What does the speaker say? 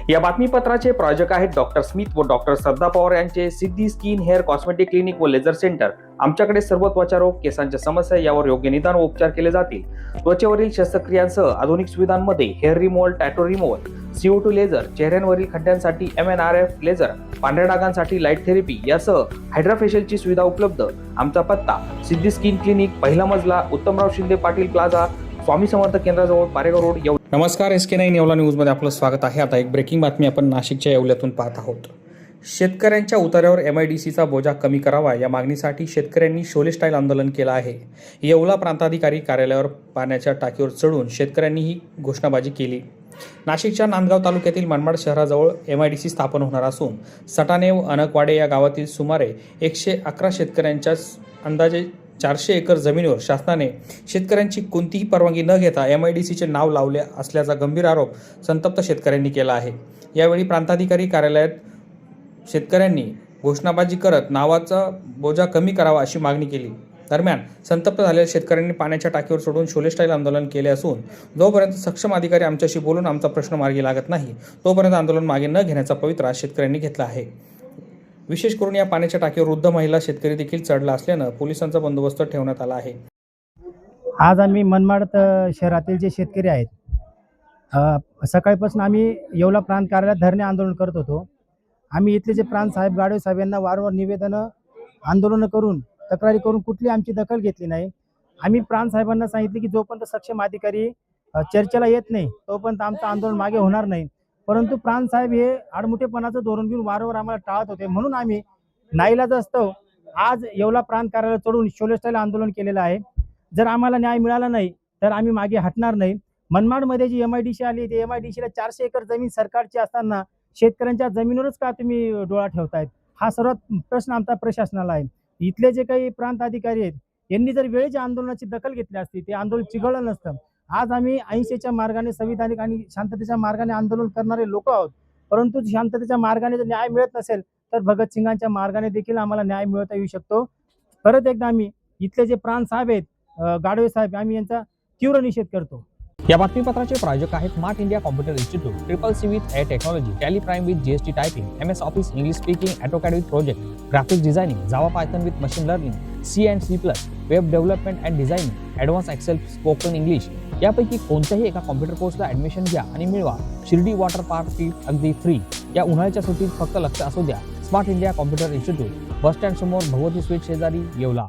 या बातमीपत्राचे प्रायोजक आहेत डॉक्टर स्मिथ व डॉक्टर श्रद्धा पवार यांचे सिद्धी स्किन हेअर कॉस्मेटिक क्लिनिक व लेझर सेंटर। आमच्याकडे सर्व त्वचा रोग, केसांच्या समस्या यावर योग्य निदान व उपचार केले जातील। त्वचेवरील शस्त्रक्रियांसह आधुनिक सुविधांमध्ये hair removal, tattoo removal, CO2 laser, चेहऱ्यांवरील खड्ड्यांसाठी MNRF लेझर, पांढऱ्या डागांसाठी लाईट थेरपी यासह हायड्राफेशियलची सुविधा उपलब्ध। आमचा पत्ता सिद्धी स्किन क्लिनिक, पहिला मजला, उत्तमराव शिंदे पाटील प्लाझा, स्वामी समर्थ केंद्राजवळ, पारेगाव रोड, येवला। नमस्कार, SK9 येवला न्यूजमध्ये आपलं स्वागत आहे। आता एक ब्रेकिंग बातमी आपण नाशिकच्या येवल्यातून पाहत आहोत। शेतकऱ्यांच्या उतार्यावर MIDCचा बोजा कमी करावा या मागणीसाठी शेतकऱ्यांनी शोले स्टाईल आंदोलन केलं आहे। येवला प्रांताधिकारी कार्यालयावर पाण्याच्या टाकीवर चढून शेतकऱ्यांनी ही घोषणाबाजी केली। नाशिकच्या नांदगाव तालुक्यातील मनमाड शहराजवळ MIDC स्थापन होणार असून सटाणे व अनकवाडे या गावातील सुमारे 111 शेतकऱ्यांच्या अंदाजे 400 एकर जमिनीवर शासनाने शेतकऱ्यांची कोणतीही परवानगी न घेता MIDCचे नाव लावले असल्याचा गंभीर आरोप संतप्त शेतकऱ्यांनी केला आहे। यावेळी प्रांताधिकारी कार्यालयात शेतकऱ्यांनी घोषणाबाजी करत नावाचा बोजा कमी करावा अशी मागणी केली। दरम्यान संतप्त झालेल्या शेतकऱ्यांनी पाण्याच्या टाकीवर सोडून शोले स्टाईल आंदोलन केले असून जोपर्यंत सक्षम अधिकारी आमच्याशी बोलून आमचा प्रश्न मार्गी लागत नाही तोपर्यंत आंदोलन मागे न घेण्याचा पवित्रा शेतकऱ्यांनी घेतला आहे। विशेष करून या पाण्याच्या टाकीवर वृद्ध महिला शेतकरी देखील चढला असल्यानं पोलिसांचा बंदोबस्त ठेवण्यात आला आहे। आज आम्ही मनमाड शहरातील जे शेतकरी आहेत सकाळपासून आम्ही येवला प्रांत कार्यालयात धरणे आंदोलन करत होतो। आम्ही इथले जे प्रांत साहेब, गाडवे साहेब यांना वारंवार निवेदनं, आंदोलनं करून, तक्रारी करून कुठली आमची दखल घेतली नाही। आम्ही प्रांत साहेबांना सांगितले की जोपर्यंत सक्षम अधिकारी चर्चेला येत नाही तोपर्यंत आमचं आंदोलन मागे होणार नाही। परंतु प्रांत साहेब हे आडमुठेपणाचं धोरण घेऊन वारंवार आम्हाला टाळत होते, म्हणून आम्ही नाईलाजास्तव आज येवला प्रांत कार्यालयात चढून शोले स्टाईल आंदोलन केलेलं आहे। जर आम्हाला न्याय मिळाला नाही तर आम्ही मागे हटणार नाही। मनमाडमध्ये जी MIDC आली, ते MIDCला 400 एकर जमीन सरकारची असताना शेतकऱ्यांच्या जमिनीवरच का तुम्ही डोळा ठेवतायत, हा सर्वात प्रश्न आमचा प्रशासनाला आहे। इथले जे काही प्रांत अधिकारी आहेत यांनी जर वेळेच्या आंदोलनाची दखल घेतली असती ते आंदोलन चिघळलं नसतं। आज आम्ही अहिंसेच्या मार्गाने, संविधानिक आणि शांततेच्या मार्गाने आंदोलन करणारे लोक आहोत, परंतु शांततेच्या मार्गाने जर न्याय मिळत नसेल तर भगतसिंगांच्या मार्गाने देखील आम्हाला न्याय मिळवता येऊ शकतो। परत एकदा आम्ही इथले जे प्रांत साहेब आहेत, गाडवे साहेब, आम्ही यांचा तीव्र निषेध करतो। या बातमीपत्राचे प्रायोजक आहेत smart India computer institute, CCC with air technology, Tally prime with GST typing, MS office, English speaking, AutoCAD with project, graphics designing, Java Python with machine learning, C++, web development and designing, advance Excel, spoken English यापैकी कोणत्याही एका computer कोर्सला admission घ्या आणि मिळवा Shirdi water park trip अगदी free. या उन्हाळ्याच्या सुट्टीत फक्त लक्ष असू द्या smart India computer institute, bus stand समोर, भगवती स्वीट शेजारी, येवला।